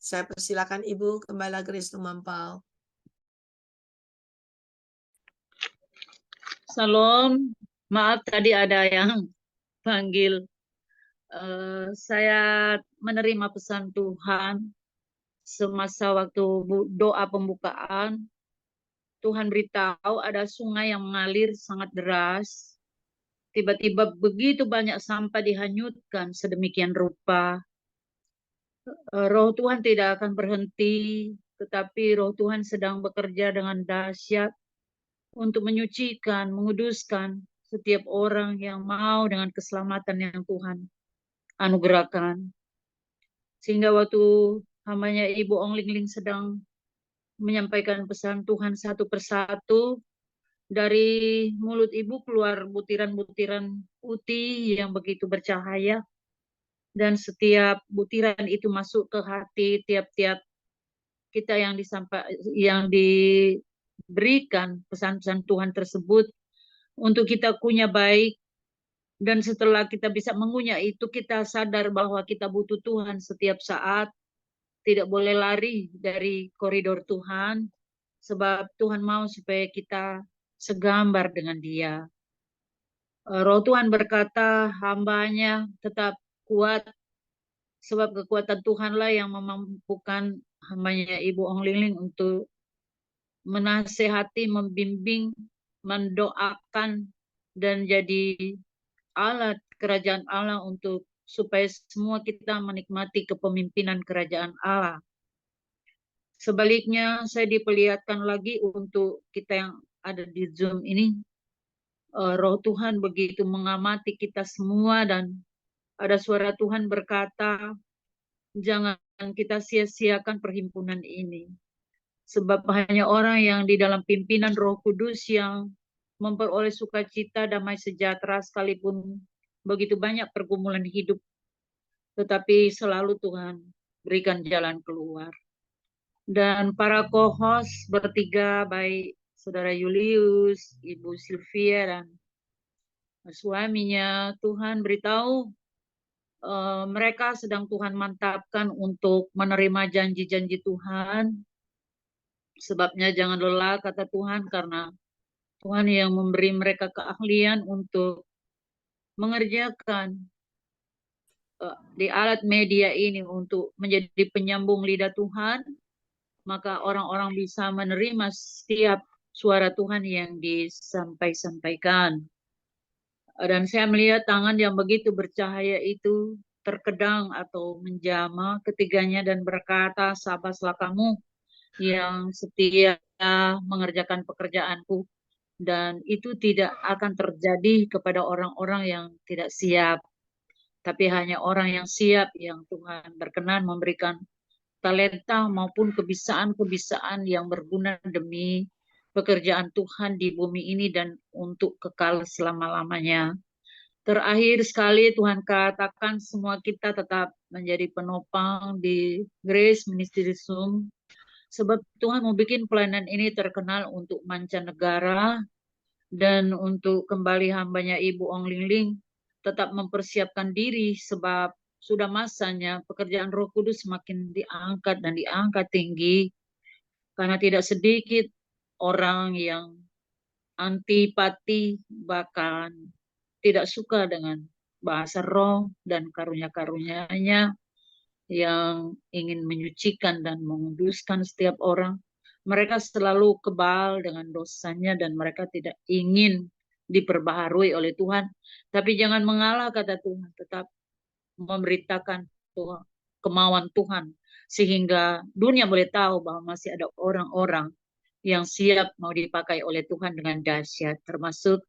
Saya persilakan Ibu Gembala Grace Lumampau. Salam, maaf tadi ada yang panggil. Saya menerima pesan Tuhan semasa waktu doa pembukaan. Tuhan beritahu ada sungai yang mengalir sangat deras. Tiba-tiba begitu banyak sampah dihanyutkan sedemikian rupa. Roh Tuhan tidak akan berhenti, tetapi Roh Tuhan sedang bekerja dengan dahsyat untuk menyucikan, menguduskan setiap orang yang mau dengan keselamatan yang Tuhan anugerahkan. Sehingga waktu hambanya Ibu Ong Ling Ling sedang menyampaikan pesan Tuhan satu persatu, dari mulut Ibu keluar butiran-butiran putih yang begitu bercahaya, dan setiap butiran itu masuk ke hati tiap-tiap kita yang diberikan pesan-pesan Tuhan tersebut untuk kita kunyah baik. Dan setelah kita bisa mengunyah itu, kita sadar bahwa kita butuh Tuhan setiap saat, tidak boleh lari dari koridor Tuhan, sebab Tuhan mau supaya kita segambar dengan Dia. Roh Tuhan berkata, hambanya tetap kuat, sebab kekuatan Tuhanlah yang memampukan hambanya Ibu Ong Ling Ling untuk menasehati, membimbing, mendoakan, dan jadi alat kerajaan Allah untuk supaya semua kita menikmati kepemimpinan kerajaan Allah. Sebaliknya, saya diperlihatkan lagi untuk kita yang ada di Zoom ini, Roh Tuhan begitu mengamati kita semua, dan ada suara Tuhan berkata, jangan kita sia-siakan perhimpunan ini. Sebab hanya orang yang di dalam pimpinan Roh Kudus yang memperoleh sukacita, damai sejahtera, sekalipun begitu banyak pergumulan hidup, tetapi selalu Tuhan berikan jalan keluar. Dan para co-host bertiga, baik Saudara Julius, Ibu Sylvia, dan suaminya, Tuhan beritahu mereka sedang Tuhan mantapkan untuk menerima janji-janji Tuhan. Sebabnya jangan lelah, kata Tuhan, karena Tuhan yang memberi mereka keahlian untuk mengerjakan di alat media ini untuk menjadi penyambung lidah Tuhan, maka orang-orang bisa menerima setiap suara Tuhan yang disampaikan. Dan saya melihat tangan yang begitu bercahaya itu terkedang atau menjama ketiganya dan berkata, sabarlah kamu yang setia mengerjakan pekerjaanku. Dan itu tidak akan terjadi kepada orang-orang yang tidak siap, tapi hanya orang yang siap yang Tuhan berkenan memberikan talenta maupun kebisaan-kebisaan yang berguna demi pekerjaan Tuhan di bumi ini dan untuk kekal selama-lamanya. Terakhir sekali Tuhan katakan semua kita tetap menjadi penopang di Grace Ministry Zoom, sebab Tuhan mau bikin pelayanan ini terkenal untuk mancanegara. Dan untuk kembali hambanya Ibu Ong Ling Ling tetap mempersiapkan diri, sebab sudah masanya pekerjaan Roh Kudus semakin diangkat dan diangkat tinggi, karena tidak sedikit orang yang antipati, bahkan tidak suka dengan bahasa roh dan karunia-karunia-Nya yang ingin menyucikan dan menguduskan setiap orang. Mereka selalu kebal dengan dosanya dan mereka tidak ingin diperbaharui oleh Tuhan. Tapi jangan mengalah, kata Tuhan, tetap memberitakan Tuhan, kemauan Tuhan, sehingga dunia boleh tahu bahwa masih ada orang-orang yang siap mau dipakai oleh Tuhan dengan dahsyat, termasuk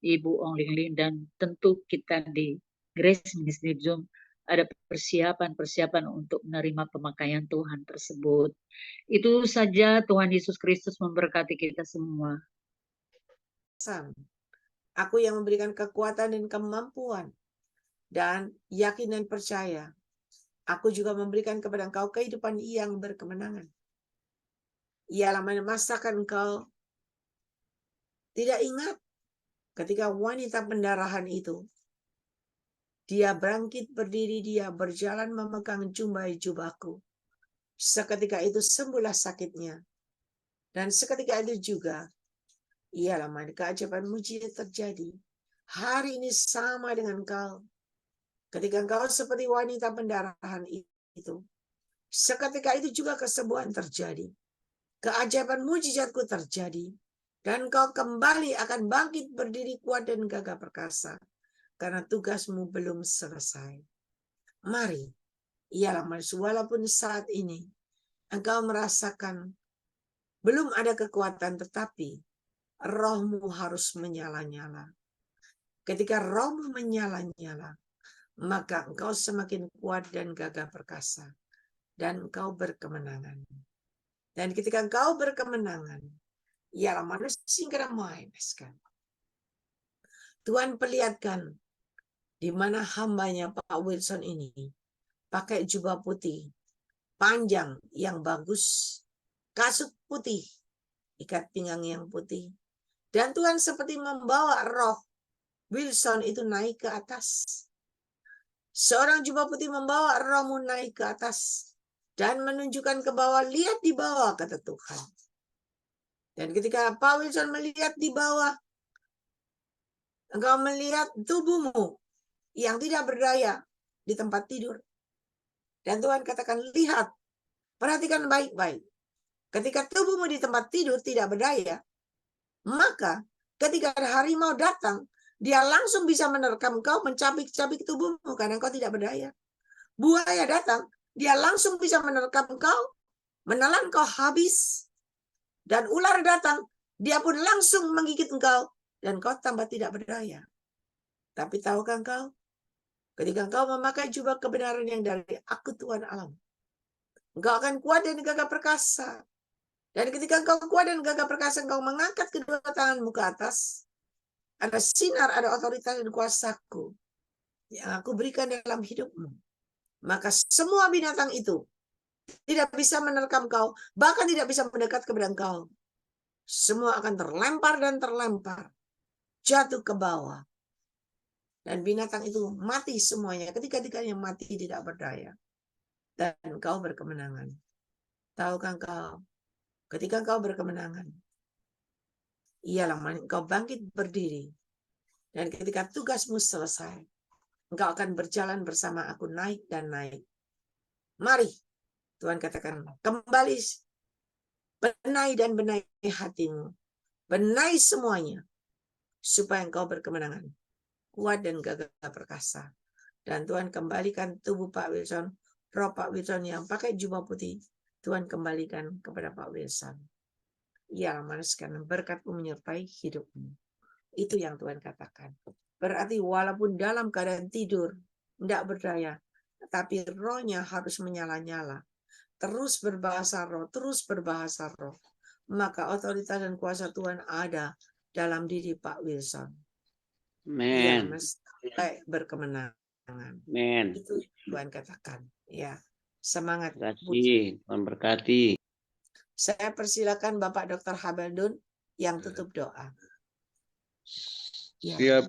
Ibu Ong Ling Ling, dan tentu kita di Grace Ministry Zoom ada persiapan-persiapan untuk menerima pemakaian Tuhan tersebut. Itu saja, Tuhan Yesus Kristus memberkati kita semua. Aku yang memberikan kekuatan dan kemampuan dan yakin dan percaya. Aku juga memberikan kepada engkau kehidupan yang berkemenangan. Ialah memasakan engkau tidak ingat ketika wanita pendarahan itu, dia bangkit berdiri, dia berjalan memegang jubahku. Seketika itu sembuhlah sakitnya. Dan seketika itu juga, ialah keajaiban mujizat terjadi. Hari ini sama dengan kau. Ketika engkau seperti wanita pendarahan itu, seketika itu juga kesembuhan terjadi. Keajaiban mujizatku terjadi. Dan kau kembali akan bangkit berdiri kuat dan gagah perkasa. Karena tugasmu belum selesai. Mari, ialah walaupun saat ini engkau merasakan belum ada kekuatan, tetapi rohmu harus menyala-nyala. Ketika rohmu menyala-nyala, maka engkau semakin kuat dan gagah perkasa. Dan engkau berkemenangan. Dan ketika engkau berkemenangan, ialah manusia yang Tuhan perlihatkan di mana hambanya Pak Wilson ini pakai jubah putih, panjang yang bagus, kasut putih, ikat pinggang yang putih. Dan Tuhan seperti membawa roh Wilson itu naik ke atas. Seorang jubah putih membawa rohmu naik ke atas. Dan menunjukkan ke bawah, lihat di bawah, kata Tuhan. Dan ketika Pak Wilson melihat di bawah, engkau melihat tubuhmu yang tidak berdaya di tempat tidur. Dan Tuhan katakan, lihat, perhatikan baik-baik. Ketika tubuhmu di tempat tidur tidak berdaya, maka ketika harimau datang, dia langsung bisa menerkam kau, mencabik-cabik tubuhmu karena kau tidak berdaya. Buaya datang, dia langsung bisa menerkam kau, menelan kau habis. Dan ular datang, dia pun langsung menggigit engkau, dan kau tambah tidak berdaya. Tapi tahukah engkau, ketika engkau memakai jubah kebenaran yang dari Aku Tuhan alam, engkau akan kuat dan gagah perkasa. Dan ketika engkau kuat dan gagah perkasa, engkau mengangkat kedua tanganmu ke atas, ada sinar, ada otoritas dan kuasaku yang aku berikan dalam hidupmu. Maka semua binatang itu tidak bisa menerkam kau, bahkan tidak bisa mendekat kepada engkau. Semua akan terlempar dan terlempar, jatuh ke bawah. Dan binatang itu mati semuanya. Ketika-tikanya mati tidak berdaya. Dan kau berkemenangan. Tahukah engkau, ketika engkau berkemenangan, ialah engkau bangkit berdiri. Dan ketika tugasmu selesai, engkau akan berjalan bersama aku naik dan naik. Mari, Tuhan katakan, kembali benahi dan benahi hatimu. Benahi semuanya. Supaya engkau berkemenangan. Kuat dan gagah perkasa. Dan Tuhan kembalikan tubuh Pak Wilson, roh Pak Wilson yang pakai jubah putih, Tuhan kembalikan kepada Pak Wilson. Ia manusiakan berkat-Mu menyertai hidupmu. Itu yang Tuhan katakan. Berarti walaupun dalam keadaan tidur, tidak berdaya, tapi rohnya harus menyala-nyala. Terus berbahasa roh, terus berbahasa roh. Maka otoritas dan kuasa Tuhan ada dalam diri Pak Wilson. Ia mesti berkemenangan. Itu Tuhan katakan. Ya, semangat. Terima kasih, Tuhan berkati. Saya persilakan Bapak Dr. Habaldun yang tutup doa. Siap,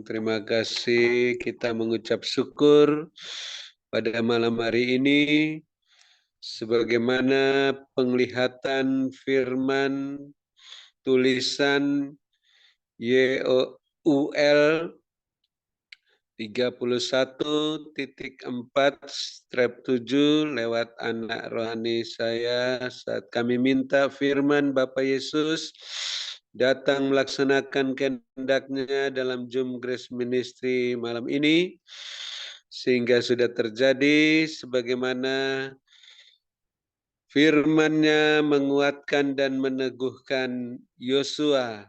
terima kasih. Kita mengucap syukur pada malam hari ini, sebagaimana penglihatan firman tulisan YOUL 31.4/7 lewat anak rohani saya saat kami minta firman Bapa Yesus datang melaksanakan kehendak-Nya dalam Zoom Grace Ministry malam ini, sehingga sudah terjadi sebagaimana firman-Nya menguatkan dan meneguhkan Yosua,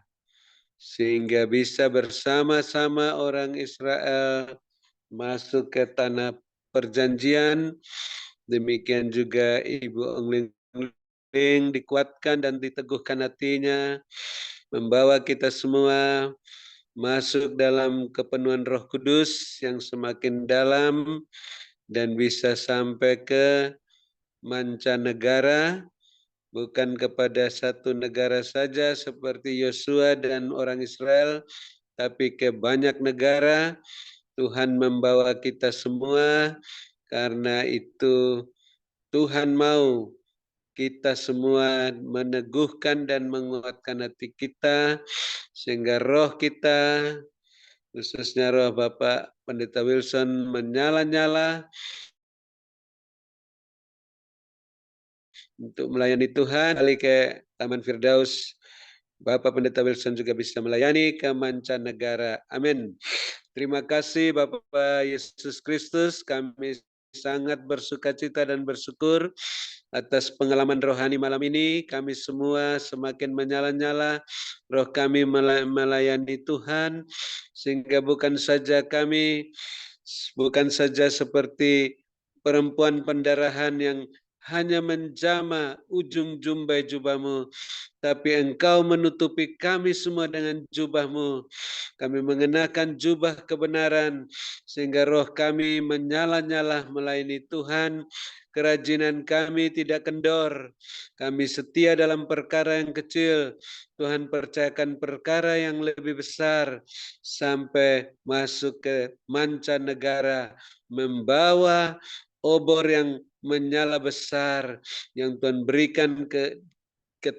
sehingga bisa bersama-sama orang Israel masuk ke tanah perjanjian. Demikian juga Ibu Engling dikuatkan dan diteguhkan hatinya, membawa kita semua masuk dalam kepenuhan Roh Kudus yang semakin dalam dan bisa sampai ke mancanegara, bukan kepada satu negara saja seperti Yosua dan orang Israel, tapi ke banyak negara. Tuhan membawa kita semua, karena itu Tuhan mau kita semua meneguhkan dan menguatkan hati kita, sehingga roh kita, khususnya roh Bapak Pendeta Wilson, menyala-nyala untuk melayani Tuhan. Kali ke Taman Firdaus, Bapak Pendeta Wilson juga bisa melayani ke mancanegara. Amin. Terima kasih Bapak Yesus Kristus, kami sangat bersukacita dan bersyukur atas pengalaman rohani malam ini. Kami semua semakin menyala-nyala, roh kami melayani Tuhan, sehingga bukan saja seperti perempuan pendarahan yang hanya menjama ujung jumbai jubahmu, tapi Engkau menutupi kami semua dengan jubahmu. Kami mengenakan jubah kebenaran, sehingga roh kami menyala-nyala melayani Tuhan. Kerajinan kami tidak kendor. Kami setia dalam perkara yang kecil. Tuhan percayakan perkara yang lebih besar sampai masuk ke mancanegara, membawa obor yang menyala besar yang Tuhan berikan ke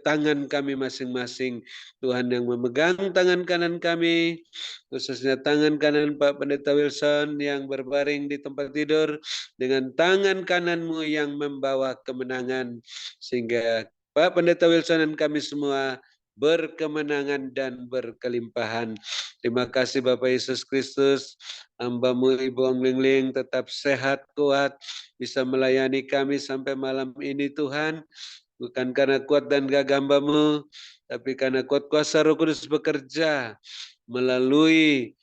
tangan kami masing-masing. Tuhan yang memegang tangan kanan kami, khususnya tangan kanan Pak Pendeta Wilson yang berbaring di tempat tidur, dengan tangan kananmu yang membawa kemenangan, sehingga Pak Pendeta Wilson dan kami semua berkemenangan dan berkelimpahan. Terima kasih Bapak Yesus Kristus. Hamba-Mu Ibu Onglingling tetap sehat, kuat, bisa melayani kami sampai malam ini Tuhan. Bukan karena kuat dan gagah hamba-Mu, tapi karena kuat kuasa Roh Kudus bekerja melalui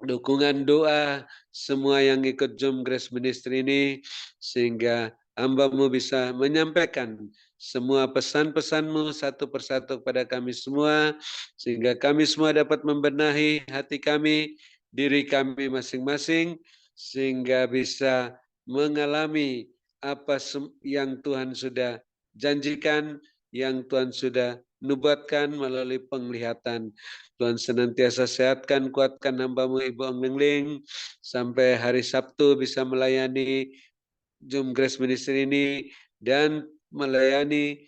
dukungan doa semua yang ikut Zoom Grace Ministry ini, sehingga hamba-Mu bisa menyampaikan semua pesan-pesan-Mu satu persatu kepada kami semua, sehingga kami semua dapat membenahi hati kami, diri kami masing-masing, sehingga bisa mengalami apa yang Tuhan sudah janjikan, yang Tuhan sudah nubuatkan melalui penglihatan. Tuhan senantiasa sehatkan, kuatkan hamba-Mu Ibu Onglingling sampai hari Sabtu bisa melayani Zoom Grace Ministry ini dan melayani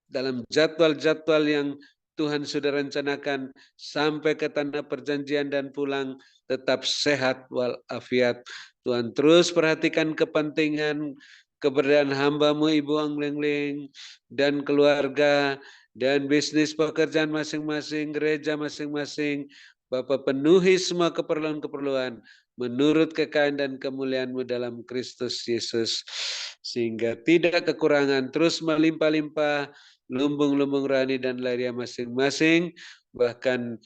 dalam jadwal-jadwal yang Tuhan sudah rencanakan sampai ke tanah perjanjian dan pulang tetap sehat walafiat. Tuhan terus perhatikan kepentingan keberadaan hamba-Mu Ibu Onglingling dan keluarga dan bisnis pekerjaan masing-masing, gereja masing-masing. Bapak penuhi semua keperluan-keperluan menurut kekayaan dan kemuliaan-Mu dalam Kristus Yesus, sehingga tidak kekurangan, terus melimpah-limpah lumbung-lumbung rohani dan lahiriah masing-masing. Bahkan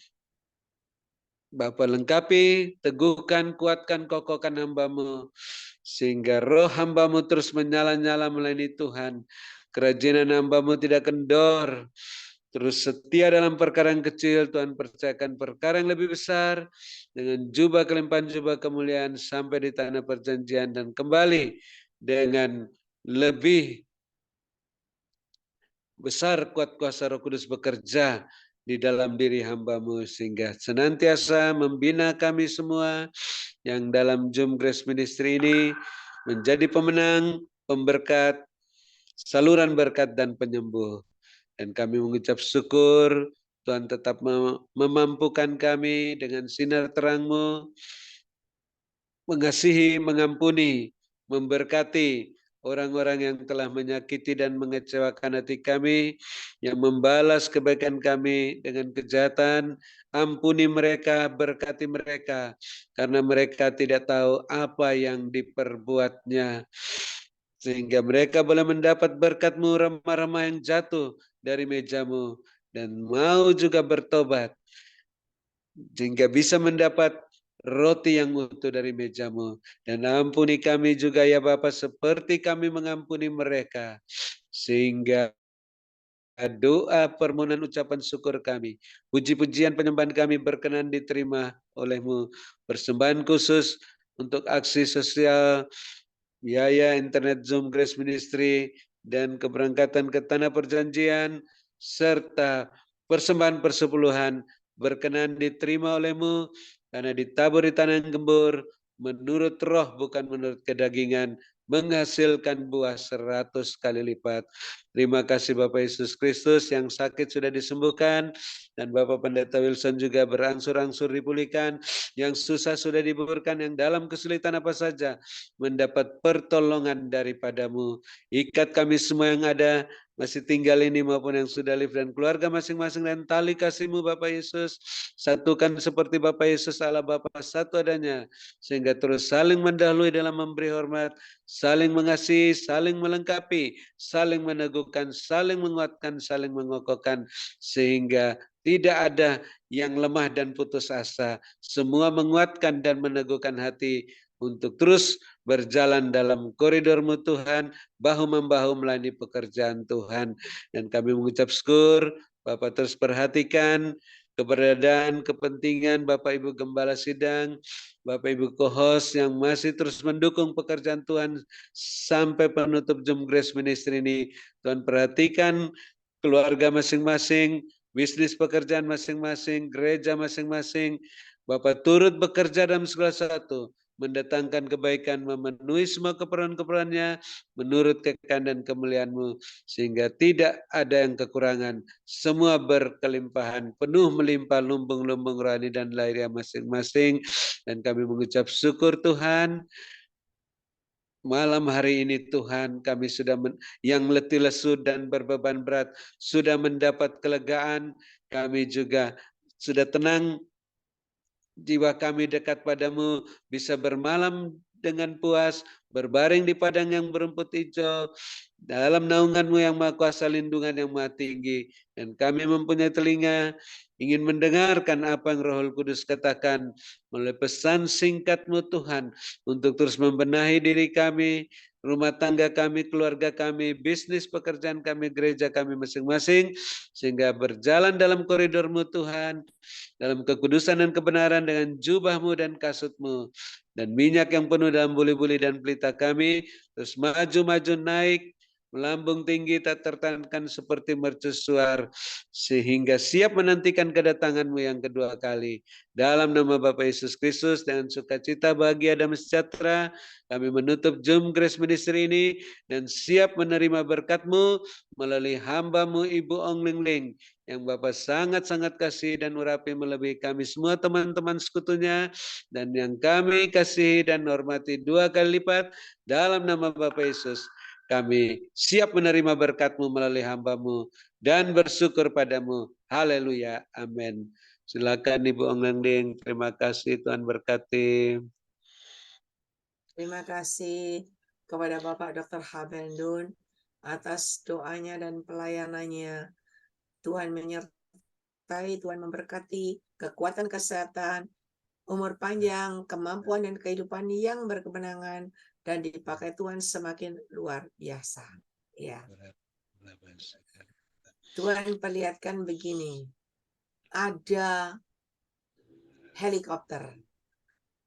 Bapa lengkapi, teguhkan, kuatkan, kokohkan hamba-Mu, sehingga roh hamba-Mu terus menyala-nyala melayani Tuhan. Kerajinan hamba-Mu tidak kendor, terus setia dalam perkara yang kecil. Tuhan percayakan perkara yang lebih besar dengan jubah kelimpahan, jubah kemuliaan sampai di tanah perjanjian dan kembali dengan lebih besar kuat kuasa Roh Kudus bekerja di dalam diri hamba-Mu, sehingga senantiasa membina kami semua yang dalam Zoom Grace Ministry ini menjadi pemenang, pemberkat, saluran berkat dan penyembuh. Dan kami mengucap syukur Tuhan tetap memampukan kami dengan sinar terang-Mu, mengasihi, mengampuni, memberkati orang-orang yang telah menyakiti dan mengecewakan hati kami, yang membalas kebaikan kami dengan kejahatan. Ampuni mereka, berkati mereka, karena mereka tidak tahu apa yang diperbuatnya, sehingga mereka boleh mendapat berkat-Mu, remah-remah yang jatuh dari meja-Mu, dan mau juga bertobat, sehingga bisa mendapat roti yang utuh dari meja-Mu. Dan ampuni kami juga ya Bapa, seperti kami mengampuni mereka, sehingga doa, permohonan, ucapan syukur kami, puji-pujian, penyembahan kami berkenan diterima oleh-Mu. Persembahan khusus untuk aksi sosial, biaya internet Zoom Grace Ministry, dan keberangkatan ke tanah perjanjian, serta persembahan persepuluhan berkenan diterima oleh-Mu, karena ditabur di tanah yang gembur, menurut roh bukan menurut kedagingan, menghasilkan buah 100 kali lipat. Terima kasih Bapak Yesus Kristus, yang sakit sudah disembuhkan, dan Bapak Pendeta Wilson juga berangsur-angsur dipulihkan, yang susah sudah dibuburkan, yang dalam kesulitan apa saja mendapat pertolongan daripadamu. Ikat kami semua yang ada masih tinggal ini maupun yang sudah live dan keluarga masing-masing, dan tali kasih-Mu Bapak Yesus satukan seperti Bapak Yesus Allah Bapa satu adanya, sehingga terus saling mendahului dalam memberi hormat, saling mengasihi, saling melengkapi, saling meneguhkan, saling menguatkan, saling mengokohkan, sehingga tidak ada yang lemah dan putus asa. Semua menguatkan dan meneguhkan hati untuk terus berjalan dalam koridor-Mu Tuhan, bahu-membahu melayani pekerjaan Tuhan. Dan kami mengucap syukur, Bapak terus perhatikan keberadaan, kepentingan Bapak Ibu Gembala Sidang, Bapak Ibu co-host yang masih terus mendukung pekerjaan Tuhan sampai penutup Zoom Grace Ministry ini. Tuhan perhatikan keluarga masing-masing, bisnis pekerjaan masing-masing, gereja masing-masing. Bapak turut bekerja dalam segala sesuatu, mendatangkan kebaikan, memenuhi semua keperluan-keperluannya menurut kekenaan dan kemuliaan-Mu, sehingga tidak ada yang kekurangan, semua berkelimpahan, penuh melimpah lumbung-lumbung rohani dan lahiriah masing-masing. Dan kami mengucap syukur Tuhan, malam hari ini Tuhan, kami sudah yang letih lesu dan berbeban berat sudah mendapat kelegaan. Kami juga sudah tenang, jiwa kami dekat padamu, bisa bermalam dengan puas, berbaring di padang yang berumput hijau, dalam naungan-Mu yang Maha Kuasa, lindungan yang Maha Tinggi. Dan kami mempunyai telinga, ingin mendengarkan apa yang Roh Kudus katakan melalui pesan singkat-Mu Tuhan, untuk terus membenahi diri kami, rumah tangga kami, keluarga kami, bisnis pekerjaan kami, gereja kami masing-masing, sehingga berjalan dalam koridor-Mu Tuhan, dalam kekudusan dan kebenaran dengan jubah-Mu dan kasut-Mu, dan minyak yang penuh dalam buli-buli dan pelita kami, terus maju-maju naik, melambung tinggi tak tertahankan seperti mercusuar, sehingga siap menantikan kedatangan-Mu yang kedua kali. Dalam nama Bapa Yesus Kristus, dengan sukacita, bahagia, dan sejahtera, kami menutup Zoom Grace Ministry ini, dan siap menerima berkat-Mu melalui hamba-Mu Ibu Ong Ling Ling, yang Bapak sangat-sangat kasih dan urapi melebihi kami semua teman-teman sekutunya, dan yang kami kasih dan hormati 2 kali lipat. Dalam nama Bapa Yesus, kami siap menerima berkat-Mu melalui hamba-Mu dan bersyukur padamu. Haleluya. Amin. Silakan Ibu Ong Ling Ling. Terima kasih, Tuhan berkati. Terima kasih kepada Bapak Dr. Habendun atas doanya dan pelayanannya. Tuhan menyertai, Tuhan memberkati, kekuatan kesehatan, umur panjang, kemampuan dan kehidupan yang berkemenangan, dan dipakai Tuhan semakin luar biasa. Ya. Tuhan perlihatkan begini, ada helikopter,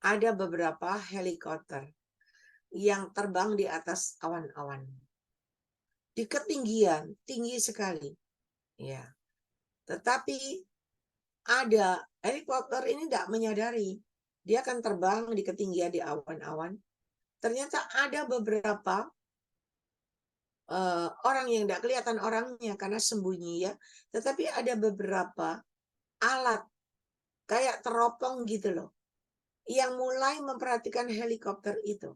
ada beberapa helikopter yang terbang di atas awan-awan, di ketinggian tinggi sekali, ya. Tetapi ada helikopter ini tidak menyadari dia akan terbang di ketinggian di awan-awan. Ternyata ada beberapa orang yang tidak kelihatan orangnya karena sembunyi, ya. Tetapi ada beberapa alat kayak teropong gitu loh, yang mulai memperhatikan helikopter itu.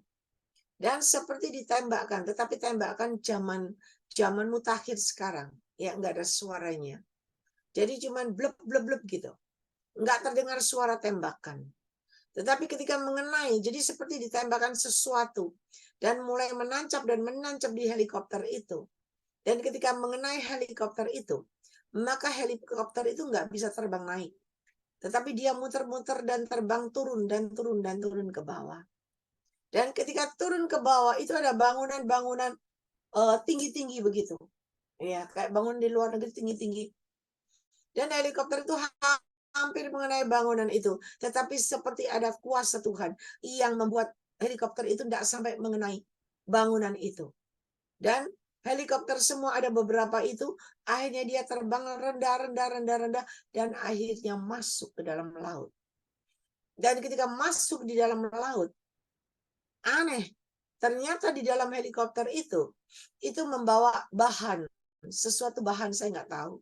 Dan seperti ditembakkan, tetapi tembakan zaman mutakhir sekarang, ya, nggak ada suaranya. Jadi cuman blep blep blep gitu, nggak terdengar suara tembakan. Tetapi ketika mengenai, jadi seperti ditembakkan sesuatu dan mulai menancap dan menancap di helikopter itu. Dan ketika mengenai helikopter itu, maka helikopter itu nggak bisa terbang naik, tetapi dia muter-muter dan terbang turun dan turun dan turun ke bawah. Dan ketika turun ke bawah itu ada bangunan-bangunan tinggi-tinggi begitu, ya, kayak bangunan di luar negeri tinggi-tinggi. Dan helikopter itu hampir mengenai bangunan itu, tetapi seperti ada kuasa Tuhan yang membuat helikopter itu tidak sampai mengenai bangunan itu. Dan helikopter semua ada beberapa itu, akhirnya dia terbang rendah, dan akhirnya masuk ke dalam laut. Dan ketika masuk di dalam laut, aneh, Ternyata di dalam helikopter itu membawa bahan, sesuatu bahan saya nggak tahu.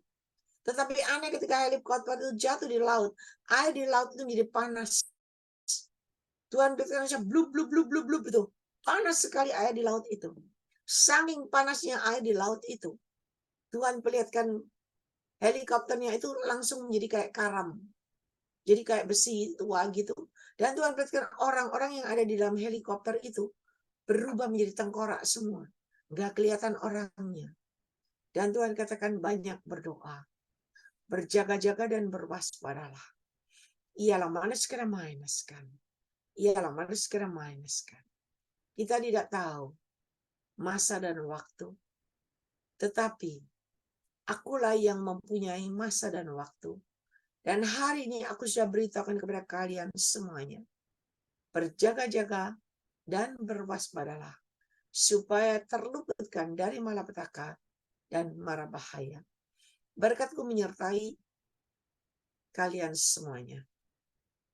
Tetapi aneh ketika helikopter itu jatuh di laut, air di laut itu menjadi panas. Tuhan berkata, blub, blub, blub, blub, blub, itu. Panas sekali air di laut itu. Saking panasnya air di laut itu, Tuhan perlihatkan helikopternya itu langsung menjadi kayak karam. Jadi kayak besi tua gitu. Dan Tuhan perlihatkan orang-orang yang ada di dalam helikopter itu berubah menjadi tengkorak semua. Nggak kelihatan orangnya. Dan Tuhan katakan banyak berdoa. Berjaga-jaga dan berwaspadalah. Ialah manusia mainaskan. Ialah manusia mainaskan. Kita tidak tahu masa dan waktu. Tetapi akulah yang mempunyai masa dan waktu. Dan hari ini aku sudah beritahukan kepada kalian semuanya. Berjaga-jaga dan berwaspadalah. Supaya terluputkan dari malapetaka dan mara bahaya. Berkatku menyertai kalian semuanya.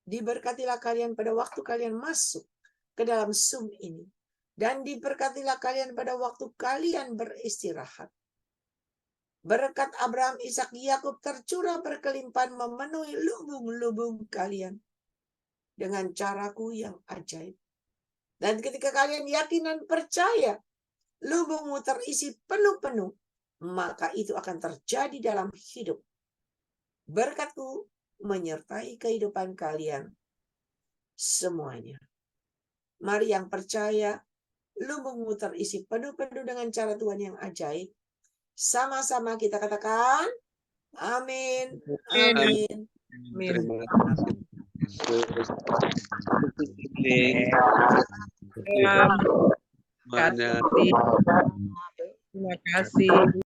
Diberkatilah kalian pada waktu kalian masuk ke dalam Zoom ini. Dan diberkatilah kalian pada waktu kalian beristirahat. Berkat Abraham, Ishak, Yakub tercurah berkelimpahan memenuhi lubung-lubung kalian dengan caraku yang ajaib. Dan ketika kalian yakin dan percaya lubungmu terisi penuh-penuh, maka itu akan terjadi dalam hidup. Berkatku menyertai kehidupan kalian semuanya. Mari yang percaya lubungmu terisi penuh-penuh dengan cara Tuhan yang ajaib. Sama-sama kita katakan, amin, amin. Terima kasih. Terima kasih.